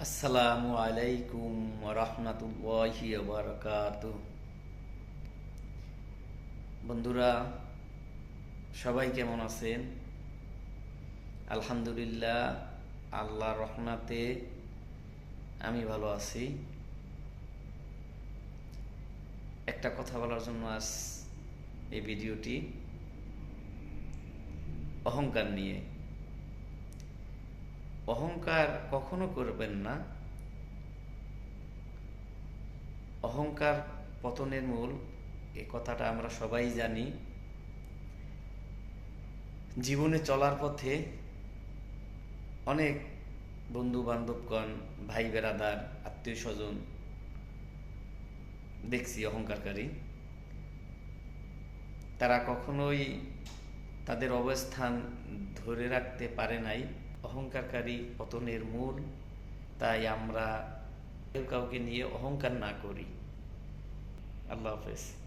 আসসালামু আলাইকুম রহমতুল্লাহি বারাকাতুহু। বন্ধুরা, সবাই কেমন আছেন? আলহামদুলিল্লাহ, আল্লাহর রহমতে আমি ভালো আছি। একটা কথা বলার জন্য আজ এই ভিডিওটি, অহংকার নিয়ে। অহংকার কখনো করবেন না। অহংকার পতনের মূল, এ কথাটা আমরা সবাই জানি। জীবনে চলার পথে অনেক বন্ধু বান্ধবগণ, ভাই বেরাদার, আত্মীয় স্বজন দেখছি অহংকারী। তারা কখনোই তাদের অবস্থান ধরে রাখতে পারে নাই। অহংকারী পতনের মূল। তাই আমরা কেউ কাউকে নিয়ে অহংকার না করি। আল্লাহ হাফেজ।